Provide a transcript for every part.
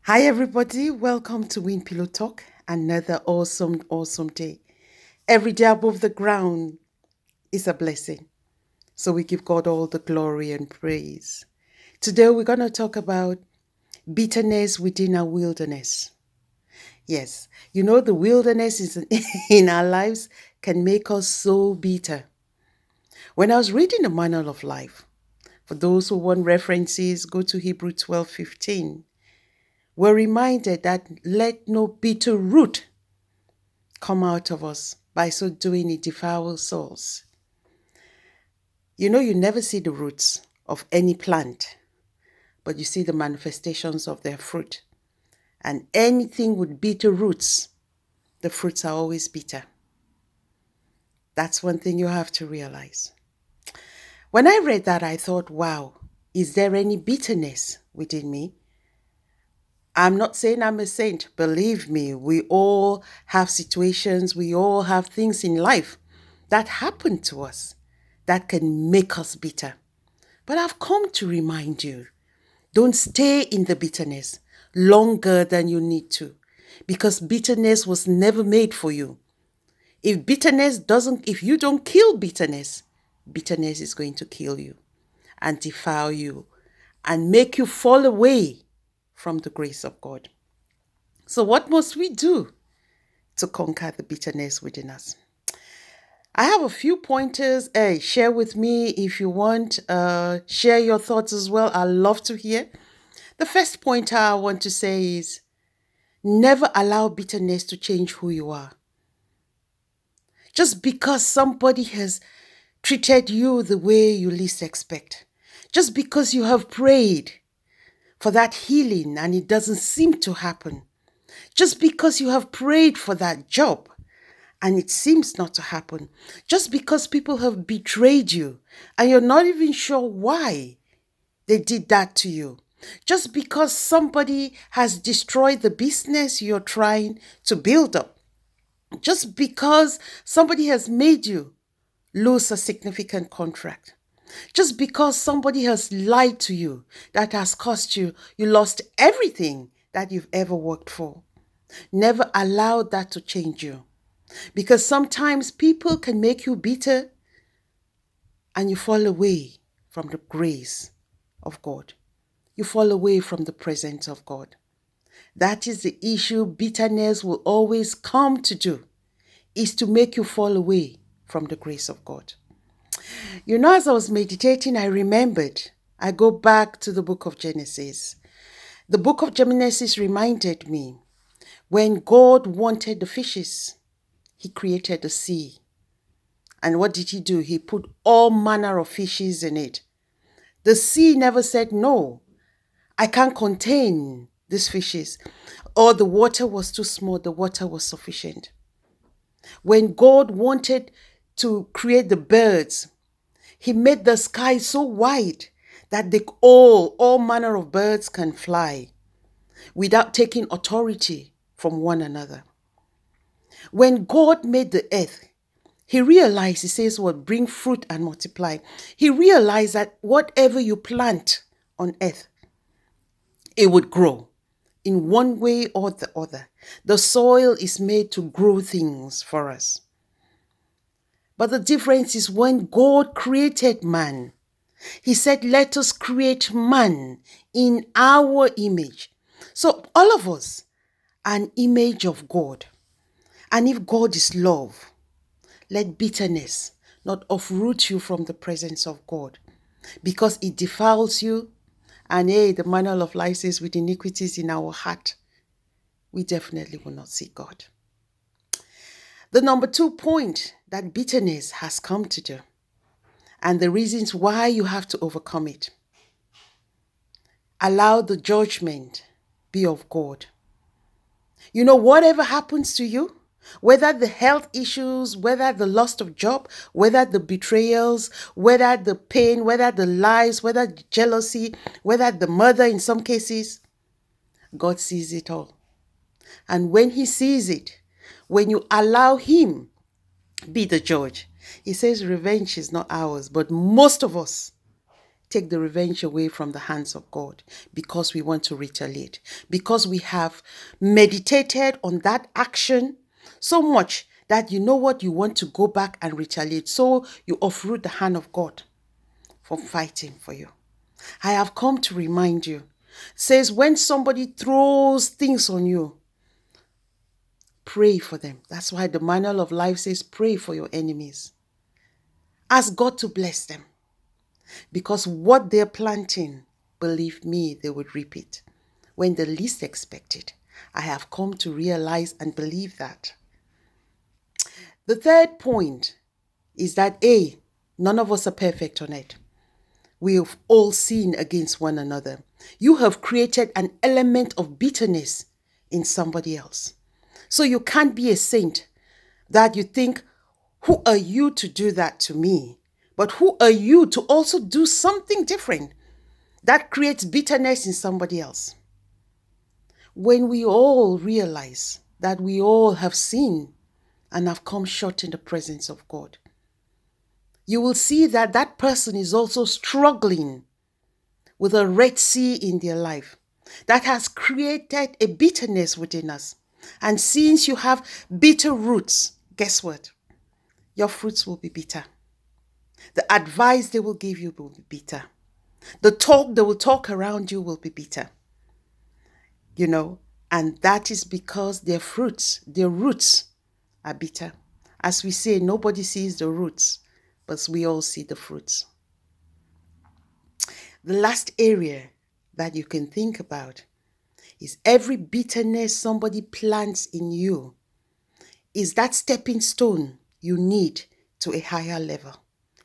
Hi, everybody. Welcome to Win Pillow Talk. Another awesome day. Every day above the ground is a blessing. So we give God all the glory and praise. Today, we're going to talk about bitterness within our wilderness. Yes, the wilderness is in our lives can make us so bitter. When I was reading the Manual of Life, for those who want references, go to Hebrew 12:15. We're reminded that let no bitter root come out of us. By so doing, it defiles souls. You never see the roots of any plant, but you see the manifestations of their fruit. And anything with bitter roots, the fruits are always bitter. That's one thing you have to realize. When I read that, I thought, wow, is there any bitterness within me? I'm not saying I'm a saint. Believe me, we all have situations, we all have things in life that happen to us that can make us bitter. But I've come to remind you, don't stay in the bitterness longer than you need to, because bitterness was never made for you. If you don't kill bitterness, bitterness is going to kill you and defile you and make you fall away from the grace of God. So what must we do to conquer the bitterness within us? I have a few pointers. Hey, share with me if you want. Share your thoughts as well. I love to hear. The first pointer I want to say is never allow bitterness to change who you are. Just because somebody has treated you the way you least expect, just because you have prayed for that healing and it doesn't seem to happen, just because you have prayed for that job and it seems not to happen, just because people have betrayed you and you're not even sure why they did that to you, just because somebody has destroyed the business you're trying to build up, just because somebody has made you lose a significant contract, just because somebody has lied to you that has cost you lost everything that you've ever worked for. Never allow that to change you. Because sometimes people can make you bitter and you fall away from the grace of God. You fall away from the presence of God. That is the issue bitterness will always come to do, is to make you fall away from the grace of God. As I was meditating, I remembered, I go back to the book of Genesis. The book of Genesis reminded me when God wanted the fishes, he created the sea. And what did he do? He put all manner of fishes in it. The sea never said, no, I can't contain these fishes. Or the water was too small, the water was sufficient. When God wanted to create the birds, he made the sky so wide that all manner of birds can fly without taking authority from one another. When God made the earth, he realized, he says, what, bring fruit and multiply. He realized that whatever you plant on earth, it would grow in one way or the other. The soil is made to grow things for us. But the difference is when God created man, he said, let us create man in our image. So all of us are an image of God. And if God is love, let bitterness not uproot you from the presence of God, because it defiles you. And the manual of life says, with iniquities in our heart, we definitely will not see God. The number 2 point that bitterness has come to do, and the reasons why you have to overcome it. Allow the judgment be of God. Whatever happens to you, whether the health issues, whether the loss of job, whether the betrayals, whether the pain, whether the lies, whether the jealousy, whether the murder in some cases, God sees it all. And when he sees it, when you allow him be the judge, he says revenge is not ours, but most of us take the revenge away from the hands of God because we want to retaliate, because we have meditated on that action so much that you know what, you want to go back and retaliate. So you uproot the hand of God from fighting for you. I have come to remind you, says when somebody throws things on you, pray for them. That's why the manual of life says pray for your enemies. Ask God to bless them. Because what they're planting, believe me, they would reap it when the least expected. I have come to realize and believe that. The third point is that none of us are perfect on it. We have all sinned against one another. You have created an element of bitterness in somebody else. So you can't be a saint that you think, who are you to do that to me? But who are you to also do something different that creates bitterness in somebody else? When we all realize that we all have sinned and have come short in the presence of God, you will see that that person is also struggling with a Red Sea in their life that has created a bitterness within us. And since you have bitter roots, guess what? Your fruits will be bitter. The advice they will give you will be bitter. The talk they will talk around you will be bitter. And that is because their roots are bitter. As we say, nobody sees the roots, but we all see the fruits. The last area that you can think about is every bitterness somebody plants in you is that stepping stone you need to a higher level.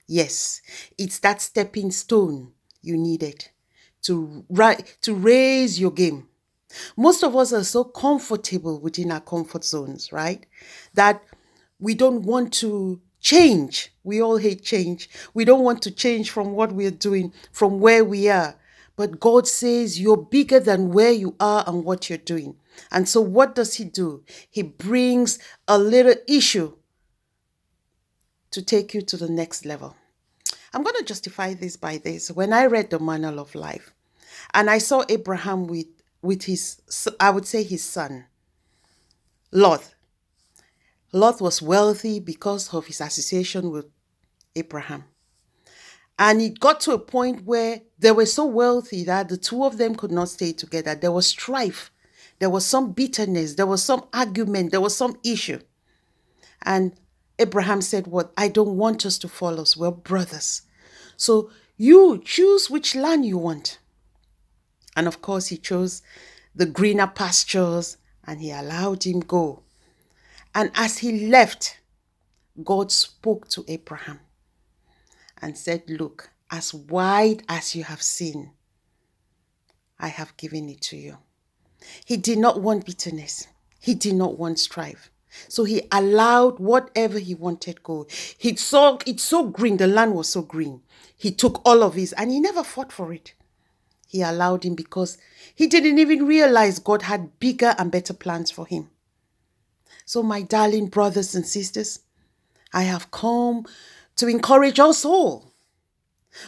Yes, it's that stepping stone you needed to raise your game. Most of us are so comfortable within our comfort zones, right? That we don't want to change. We all hate change. We don't want to change from what we're doing, from where we are. But God says you're bigger than where you are and what you're doing. And so what does he do? He brings a little issue to take you to the next level. I'm going to justify this by this. When I read the manual of life and I saw Abraham with his, I would say his son, Lot. Lot was wealthy because of his association with Abraham. And it got to a point where they were so wealthy that the two of them could not stay together. There was strife. There was some bitterness. There was some argument. There was some issue. And Abraham said, "What? I don't want us to fall as we're brothers. So you choose which land you want." And of course, he chose the greener pastures and he allowed him go. And as he left, God spoke to Abraham and said, "Look, as wide as you have seen, I have given it to you." He did not want bitterness. He did not want strife. So he allowed whatever he wanted go. It's so green. The land was so green. He took all of his and he never fought for it. He allowed him because he didn't even realize God had bigger and better plans for him. So my darling brothers and sisters, I have come to encourage us all.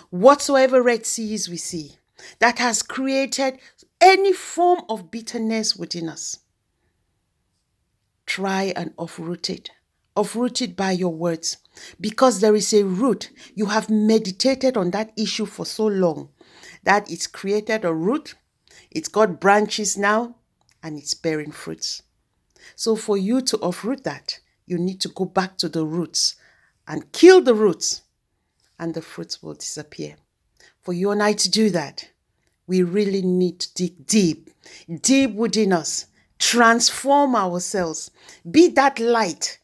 Whatsoever Red Seas we see that has created any form of bitterness within us, try and uproot it. Uproot it by your words, because there is a root. You have meditated on that issue for so long that it's created a root. It's got branches now and it's bearing fruits. So for you to uproot that, you need to go back to the roots and kill the roots, and the fruits will disappear. For you and I to do that, we really need to dig deep within us, transform ourselves, be that light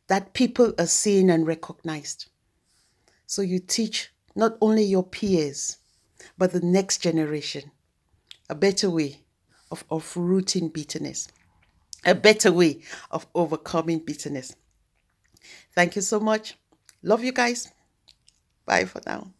that people are seeing and recognized. So you teach not only your peers, but the next generation a better way of uprooting bitterness, a better way of overcoming bitterness. Thank you so much. Love you guys. Bye for now.